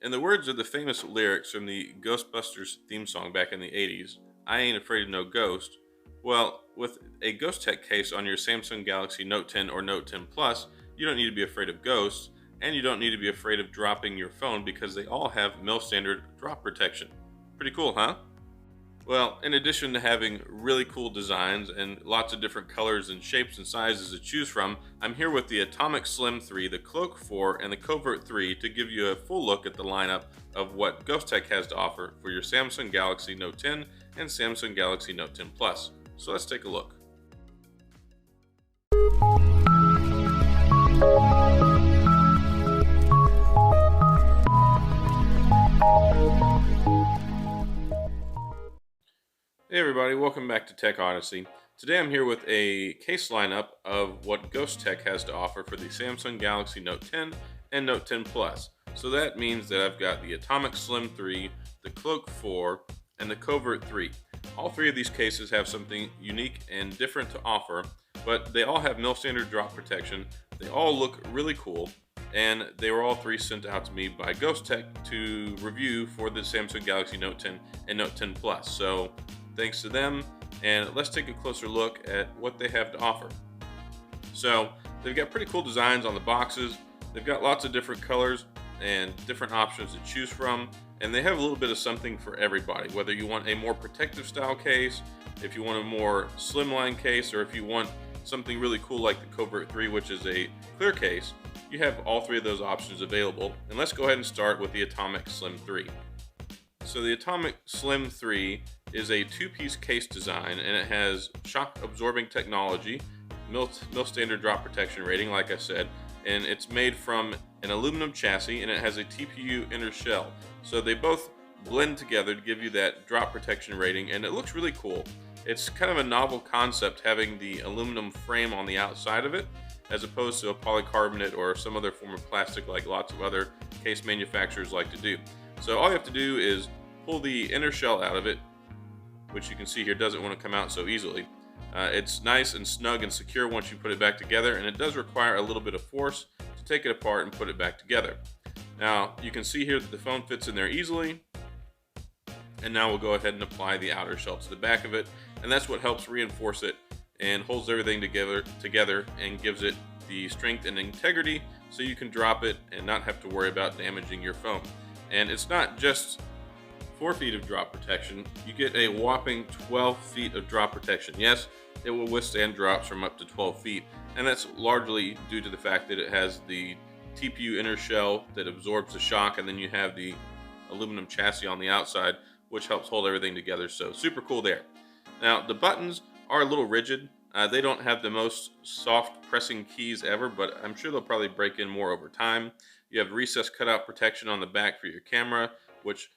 In the words of the famous lyrics from the Ghostbusters theme song back in the 80s, I ain't afraid of no ghost. Well, with a Ghostek case on your Samsung Galaxy Note 10 or Note 10 Plus, you don't need to be afraid of ghosts, and you don't need to be afraid of dropping your phone because they all have mil standard drop protection. Pretty cool, huh? Well, in addition to having really cool designs and lots of different colors and shapes and sizes to choose from, I'm here with the Atomic Slim3, the Cloak 4, and the Covert 3 to give you a full look at the lineup of what Ghostek has to offer for your Samsung Galaxy Note 10 and Samsung Galaxy Note 10 Plus. So let's take a look. Hey everybody, welcome back to Tech Odyssey. Today I'm here with a case lineup of what Ghostek has to offer for the Samsung Galaxy Note 10 and Note 10 Plus. So that means that I've got the Atomic Slim 3, the Cloak 4, and the Covert 3. All three of these cases have something unique and different to offer, but they all have mil standard drop protection. They all look really cool, and they were all three sent out to me by Ghostek to review for the Samsung Galaxy Note 10 and Note 10 Plus. So thanks to them, and let's take a closer look at what they have to offer. So they've got pretty cool designs on the boxes. They've got lots of different colors and different options to choose from, and they have a little bit of something for everybody, whether you want a more protective style case, if you want a more slimline case, or if you want something really cool like the Covert 3, which is a clear case. You have all three of those options available, and let's go ahead and start with the Atomic Slim 3. So the Atomic Slim 3 is a two-piece case design, and it has shock absorbing technology, mil standard drop protection rating, like I said, and it's made from an aluminum chassis, and it has a TPU inner shell. So they both blend together to give you that drop protection rating, and it looks really cool. It's kind of a novel concept having the aluminum frame on the outside of it, as opposed to a polycarbonate or some other form of plastic like lots of other case manufacturers like to do. So all you have to do is pull the inner shell out of it, which you can see here doesn't want to come out so easily. It's nice and snug and secure once you put it back together, and it does require a little bit of force to take it apart and put it back together. Now you can see here that the phone fits in there easily, and now we'll go ahead and apply the outer shell to the back of it, and that's what helps reinforce it and holds everything together and gives it the strength and integrity so you can drop it and not have to worry about damaging your phone. And it's not just 4 feet of drop protection, you get a whopping 12 feet of drop protection. Yes, it will withstand drops from up to 12 feet, and that's largely due to the fact that it has the TPU inner shell that absorbs the shock, and then you have the aluminum chassis on the outside, which helps hold everything together. So super cool there. Now the buttons are a little rigid. They don't have the most soft pressing keys ever, but I'm sure they'll probably break in more over time. You have recessed cutout protection on the back for your camera, which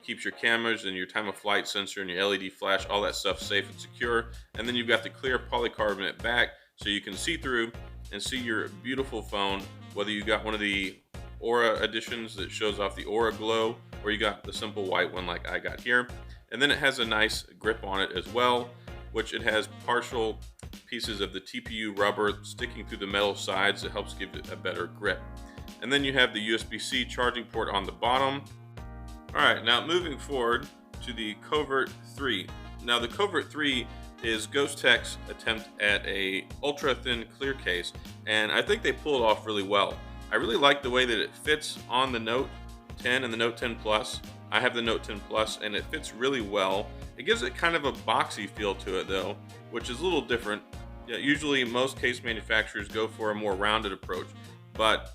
keeps your cameras and your time of flight sensor and your LED flash, all that stuff safe and secure. And then you've got the clear polycarbonate back so you can see through and see your beautiful phone, whether you got one of the Aura editions that shows off the Aura glow, or you got the simple white one like I got here. And then it has a nice grip on it as well, which it has partial pieces of the TPU rubber sticking through the metal sides that helps give it a better grip. And then you have the USB-C charging port on the bottom. All right, now moving forward to the Covert 3. Now the Covert 3 is Ghostek's attempt at a ultra thin clear case, and I think they pulled it off really well. I really like the way that it fits on the Note 10 and the Note 10 Plus. I have the Note 10 Plus, and it fits really well. It gives it kind of a boxy feel to it though, which is a little different. Yeah, usually most case manufacturers go for a more rounded approach, but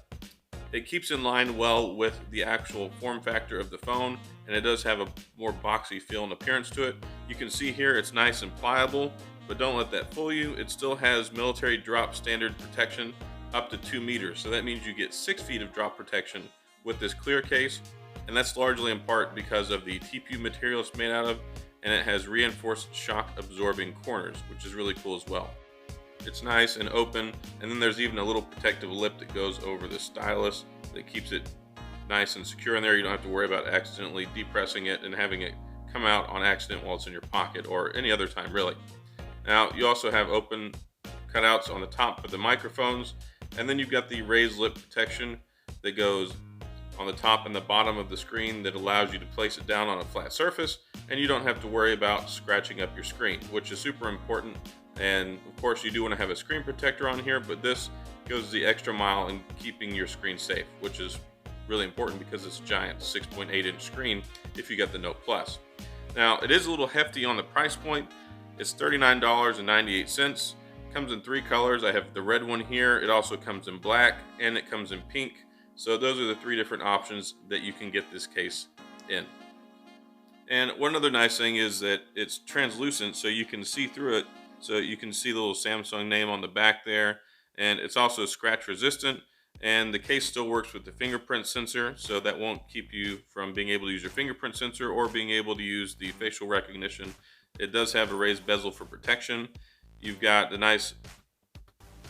it keeps in line well with the actual form factor of the phone, and it does have a more boxy feel and appearance to it. You can see here it's nice and pliable, but don't let that fool you. It still has military drop standard protection up to 2 meters. So that means you get 6 feet of drop protection with this clear case, and that's largely in part because of the TPU material it's made out of, and it has reinforced shock absorbing corners, which is really cool as well. It's nice and open, and then there's even a little protective lip that goes over the stylus that keeps it nice and secure in there. You don't have to worry about accidentally depressing it and having it come out on accident while it's in your pocket or any other time really. Now you also have open cutouts on the top for the microphones, and then you've got the raised lip protection that goes on the top and the bottom of the screen that allows you to place it down on a flat surface, and you don't have to worry about scratching up your screen, which is super important. And of course you do want to have a screen protector on here, but this goes the extra mile in keeping your screen safe, which is really important because it's a giant 6.8-inch screen if you get the Note Plus. Now, it is a little hefty on the price point. It's $39.98. Comes in 3 colors. I have the red one here. It also comes in black and it comes in pink. So those are the 3 different options that you can get this case in. And one other nice thing is that it's translucent, so you can see through it. So you can see the little Samsung name on the back there. And it's also scratch resistant. And the case still works with the fingerprint sensor, so that won't keep you from being able to use your fingerprint sensor or being able to use the facial recognition. It does have a raised bezel for protection. You've got the nice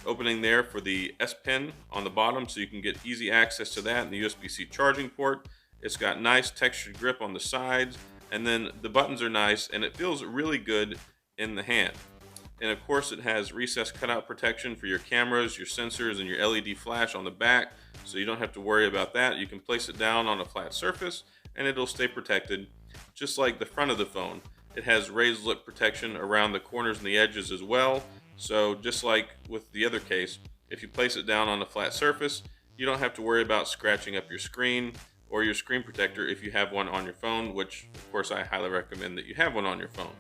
opening there for the S Pen on the bottom, so you can get easy access to that, and the USB-C charging port. It's got nice textured grip on the sides, and then the buttons are nice, and it feels really good in the hand. And of course it has recessed cutout protection for your cameras, your sensors, and your LED flash on the back, so you don't have to worry about that. You can place it down on a flat surface and it'll stay protected, just like the front of the phone. It has raised lip protection around the corners and the edges as well, so just like with the other case, if you place it down on a flat surface, you don't have to worry about scratching up your screen or your screen protector if you have one on your phone, which of course I highly recommend that you have one on your phone.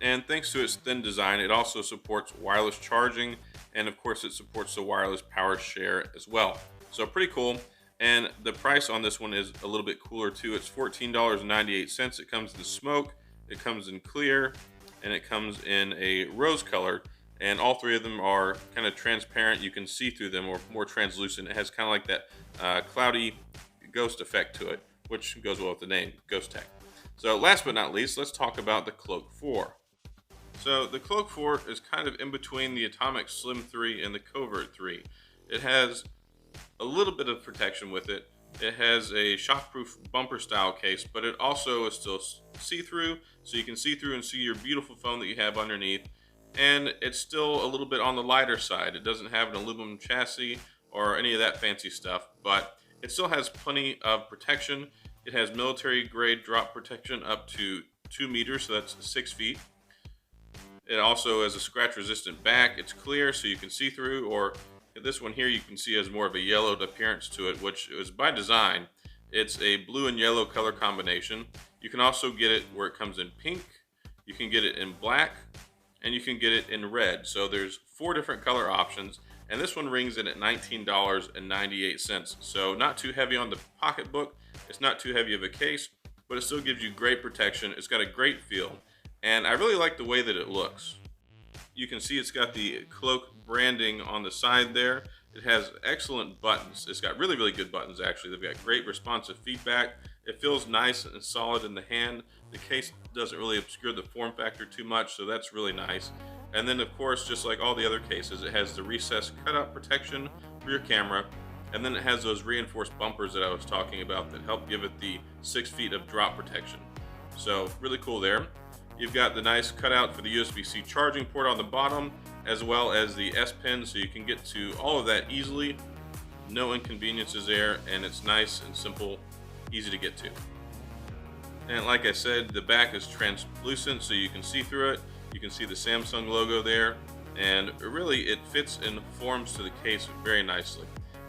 And thanks to its thin design, it also supports wireless charging, and of course it supports the wireless power share as well. So pretty cool. And the price on this one is a little bit cooler too. It's $14.98. It comes in smoke, it comes in clear, and it comes in a rose color. And all 3 of them are kind of transparent. You can see through them, or more translucent. It has kind of like that cloudy ghost effect to it, which goes well with the name, Ghostek. So last but not least, let's talk about the Cloak 4. So the Cloak 4 is kind of in between the Atomic Slim3 and the Covert 3. It has a little bit of protection with it. It has a shockproof bumper style case, but it also is still see-through, so you can see through and see your beautiful phone that you have underneath. And it's still a little bit on the lighter side. It doesn't have an aluminum chassis or any of that fancy stuff, but it still has plenty of protection. It has military grade drop protection up to 2 meters, so that's 6 feet. It also has a scratch resistant back. It's clear so you can see through, or this one here you can see has more of a yellowed appearance to it, which is by design. It's a blue and yellow color combination. You can also get it where it comes in pink, you can get it in black, and you can get it in red. So there's 4 different color options, and this one rings in at $19.98. So not too heavy on the pocketbook, it's not too heavy of a case, but it still gives you great protection. It's got a great feel. And I really like the way that it looks. You can see it's got the Cloak branding on the side there. It has excellent buttons. It's got really, really good buttons actually. They've got great responsive feedback. It feels nice and solid in the hand. The case doesn't really obscure the form factor too much, so that's really nice. And then of course, just like all the other cases, it has the recessed cutout protection for your camera. And then it has those reinforced bumpers that I was talking about that help give it the 6 feet of drop protection. So really cool there. You've got the nice cutout for the USB-C charging port on the bottom, as well as the S Pen, so you can get to all of that easily. No inconveniences there, and it's nice and simple, easy to get to. And like I said, the back is translucent, so you can see through it. You can see the Samsung logo there, and really it fits and forms to the case very nicely.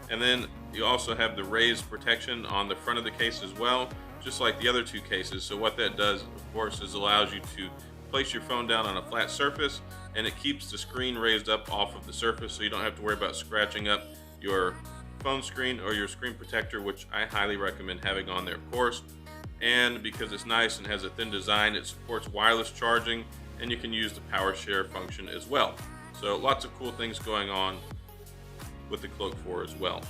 And then you also have the raised protection on the front of the case as well, just like the other 2 cases. So what that does, of course, is allows you to place your phone down on a flat surface, and it keeps the screen raised up off of the surface, so you don't have to worry about scratching up your phone screen or your screen protector, which I highly recommend having on there, of course. And because it's nice and has a thin design, it supports wireless charging, and you can use the power share function as well. So lots of cool things going on with the Cloak 4 as well.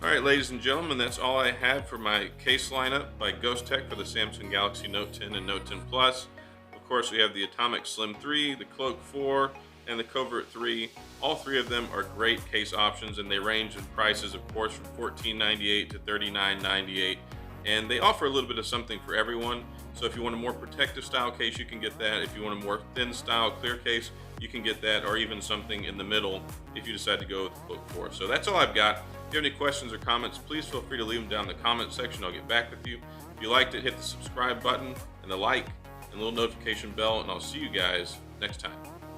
Alright, ladies and gentlemen, that's all I have for my case lineup by Ghostek for the Samsung Galaxy Note 10 and Note 10 Plus. Of course, we have the Atomic Slim3, the Cloak 4, and the Covert 3. All 3 of them are great case options, and they range in prices, of course, from $14.98 to $39.98. And they offer a little bit of something for everyone. So if you want a more protective style case, you can get that. If you want a more thin style clear case, you can get that, or even something in the middle if you decide to go with the Cloak 4. So that's all I've got. you have any questions or comments, please feel free to leave them down in the comment section. I'll get back with you. If you liked it, hit the subscribe button and the like and little notification bell, and I'll see you guys next time.